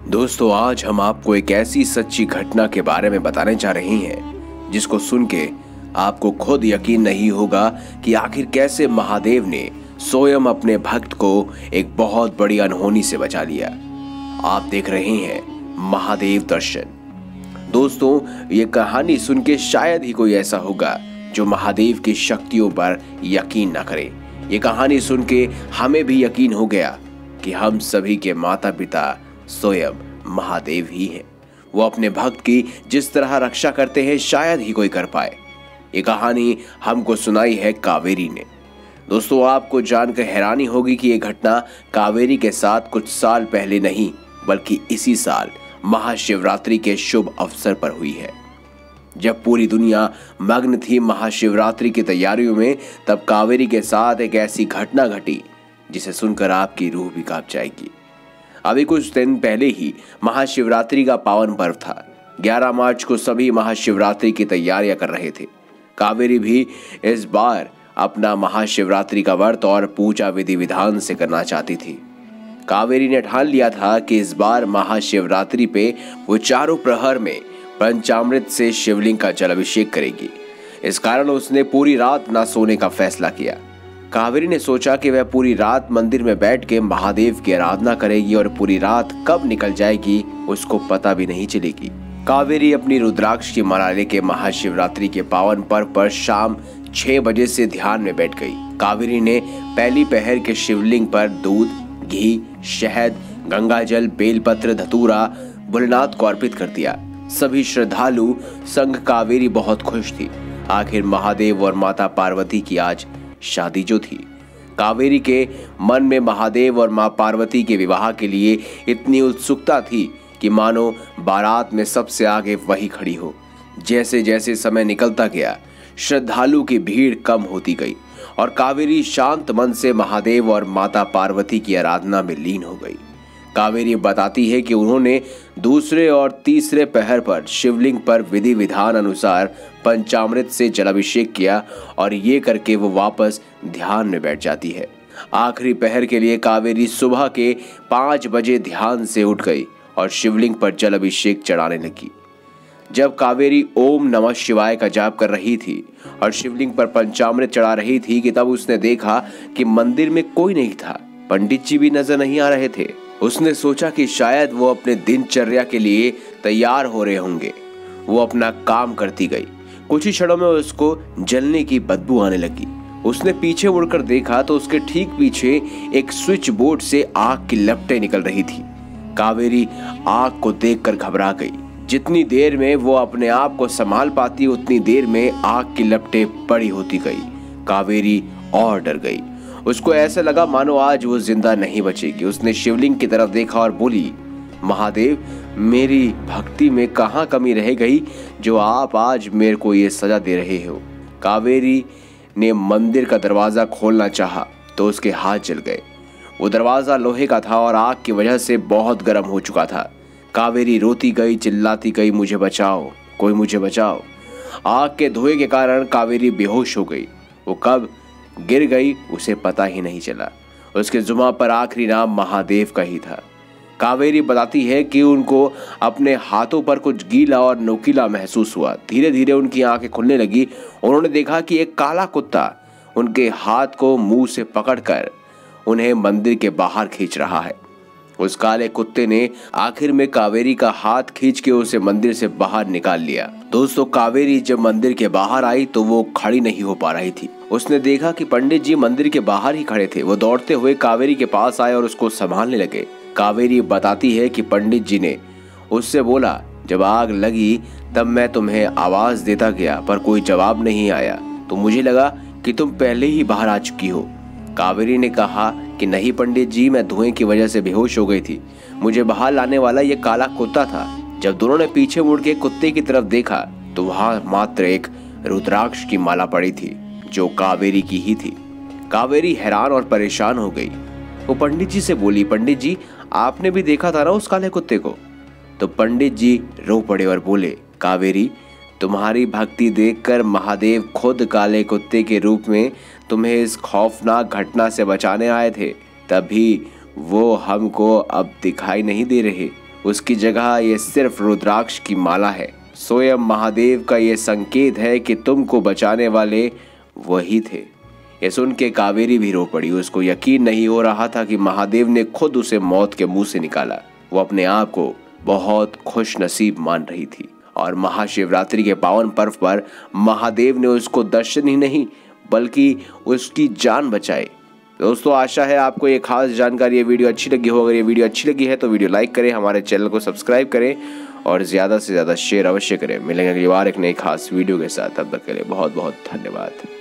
दोस्तों, आज हम आपको एक ऐसी सच्ची घटना के बारे में बताने जा रहे हैं जिसको सुन के आपको खुद यकीन नहीं होगा कि आखिर कैसे महादेव ने स्वयं अपने भक्त को एक बहुत बड़ी अनहोनी से बचा लिया। आप देख रहे हैं महादेव दर्शन। दोस्तों, ये कहानी सुन के शायद ही कोई ऐसा होगा जो महादेव की शक्तियों पर यकीन ना करे। ये कहानी सुन के हमें भी यकीन हो गया कि हम सभी के माता पिता स्वयं महादेव ही हैं। वो अपने भक्त की जिस तरह रक्षा करते हैं शायद ही कोई कर पाए। ये कहानी हमको सुनाई है कावेरी ने। दोस्तों, आपको जानकर हैरानी होगी कि ये घटना कावेरी के साथ कुछ साल पहले नहीं बल्कि इसी साल महाशिवरात्रि के शुभ अवसर पर हुई है। जब पूरी दुनिया मग्न थी महाशिवरात्रि की तैयारियों में, तब कावेरी के साथ एक ऐसी घटना घटी जिसे सुनकर आपकी रूह भी कांप जाएगी। अभी कुछ दिन पहले ही महाशिवरात्रि का पावन पर्व था। 11 मार्च को सभी महाशिवरात्रि की तैयारियां कर रहे थे। कावेरी भी इस बार अपना महाशिवरात्रि का व्रत और पूजा विधि विधान से करना चाहती थी। कावेरी ने ठान लिया था कि इस बार महाशिवरात्रि पे वो चारों प्रहर में पंचामृत से शिवलिंग का जल अभिषेक करेगी। इस कारण उसने पूरी रात ना सोने का फैसला किया। कावेरी ने सोचा कि वह पूरी रात मंदिर में बैठ के महादेव की आराधना करेगी और पूरी रात कब निकल जाएगी उसको पता भी नहीं चलेगी। कावेरी अपनी रुद्राक्ष की माला लेके महाशिवरात्रि के पावन पर्व पर शाम 6 बजे से ध्यान में बैठ गई। कावेरी ने पहली पहर के शिवलिंग पर दूध, घी, शहद, गंगाजल, बेलपत्र, धतूरा भोलेनाथ को अर्पित कर दिया। सभी श्रद्धालु संग कावेरी बहुत खुश थी। आखिर महादेव और माता पार्वती की आज शादी जो थी। कावेरी के मन में महादेव और मां पार्वती के विवाह के लिए इतनी उत्सुकता थी कि मानो बारात में सबसे आगे वही खड़ी हो। जैसे जैसे समय निकलता गया, श्रद्धालु की भीड़ कम होती गई और कावेरी शांत मन से महादेव और माता पार्वती की आराधना में लीन हो गई। कावेरी बताती है कि उन्होंने दूसरे और तीसरे पहर पर शिवलिंग पर विधि विधान अनुसार पंचामृत से जलाभिषेक किया और ये करके वो वापस ध्यान में बैठ जाती है। आखिरी पहर के लिए कावेरी सुबह के 5 बजे ध्यान से उठ गई और शिवलिंग पर जल अभिषेक चढ़ाने लगी। जब कावेरी ओम नमः शिवाय का जाप कर रही थी और शिवलिंग पर पंचामृत चढ़ा रही थी कि तब उसने देखा कि मंदिर में कोई नहीं था। पंडित जी भी नजर नहीं आ रहे थे। उसने सोचा कि शायद वो अपने दिनचर्या के लिए तैयार हो रहे होंगे। वो अपना काम करती गई। कुछ ही क्षणों में उसको जलने की बदबू आने लगी। उसने पीछे मुड़कर देखा तो उसके ठीक पीछे एक स्विच बोर्ड से आग की लपटें निकल रही थी। कावेरी आग को देखकर घबरा गई। जितनी देर में वो अपने आप को संभाल पाती उतनी देर में आग की लपटें बड़ी होती गई। कावेरी और डर गई। उसको ऐसा लगा मानो आज वो जिंदा नहीं बचेगी। उसने शिवलिंग की तरफ देखा और बोली, महादेव, मेरी भक्ति में कहाँ कमी रह गई जो आप आज मेरे को ये सजा दे रहे हो। कावेरी ने मंदिर का दरवाजा खोलना चाहा तो उसके हाथ जल गए। वो दरवाजा लोहे का था और आग की वजह से बहुत गर्म हो चुका था। कावेरी रोती गई, चिल्लाती गई, मुझे बचाओ, कोई मुझे बचाओ। आग के धुएं के कारण कावेरी बेहोश हो गई। वो कब गिर गई उसे पता ही नहीं चला। उसके जुबान पर आखिरी नाम महादेव का ही था। कावेरी बताती है कि उनको अपने हाथों पर कुछ गीला और नोकीला महसूस हुआ। धीरे धीरे उनकी आंखें खुलने लगी। उन्होंने देखा कि एक काला कुत्ता उनके हाथ को मुंह से पकड़कर उन्हें मंदिर के बाहर खींच रहा है। उस काले कुत्ते ने आखिर में कावेरी का हाथ खींच के उसे मंदिर से बाहर निकाल लिया। दोस्तों, कावेरी जब मंदिर के बाहर आई तो वो खड़ी नहीं हो पा रही थी। उसने देखा कि पंडित जी मंदिर के बाहर ही खड़े थे। वो दौड़ते हुए कावेरी के पास आए और उसको संभालने लगे। कावेरी बताती है कि पंडित जी ने उससे बोला, जब आग लगी तब मैं तुम्हें आवाज देता गया पर कोई जवाब नहीं आया, तो मुझे लगा कि तुम पहले ही बाहर आ चुकी हो। कावेरी ने कहा कि नहीं पंडित जी, मैं धुएं की वजह से बेहोश हो गई थी। मुझे बाहर लाने वाला ये काला कुत्ता था। जब दोनों ने पीछे मुड़ के कुत्ते की तरफ देखा तो वहां मात्र एक रुद्राक्ष की माला पड़ी थी जो कावेरी की ही थी। कावेरी हैरान और परेशान हो गई। वो पंडित जी से बोली, पंडित जी, आपने भी देखा था ना उस काले कुत्ते को? तो पंडित जी रो पड़े और बोले, कावेरी, तुम्हारी भक्ति देखकर महादेव खुद काले कुत्ते के रूप में तुम्हें इस खौफनाक घटना से बचाने आए थे। तभी वो हमको अब दिखाई नहीं दे रहे। उसकी जगह ये सिर्फ रुद्राक्ष की माला है। स्वयं महादेव का ये संकेत है कि तुमको बचाने वाले वही थे। ये सुन के कावेरी भी रो पड़ी। उसको यकीन नहीं हो रहा था कि महादेव ने खुद उसे मौत के मुंह से निकाला। वो अपने आप को बहुत खुश नसीब मान रही थी और महाशिवरात्रि के पावन पर्व पर महादेव ने उसको दर्शन ही नहीं बल्कि उसकी जान बचाई। दोस्तों, आशा है आपको ये खास जानकारी, ये वीडियो अच्छी लगी हो। अगर ये वीडियो अच्छी लगी है तो वीडियो लाइक करें, हमारे चैनल को सब्सक्राइब करें और ज़्यादा से ज़्यादा शेयर अवश्य करें। मिलेंगे अगली बार एक नई खास वीडियो के साथ। तब तक के लिए बहुत बहुत धन्यवाद।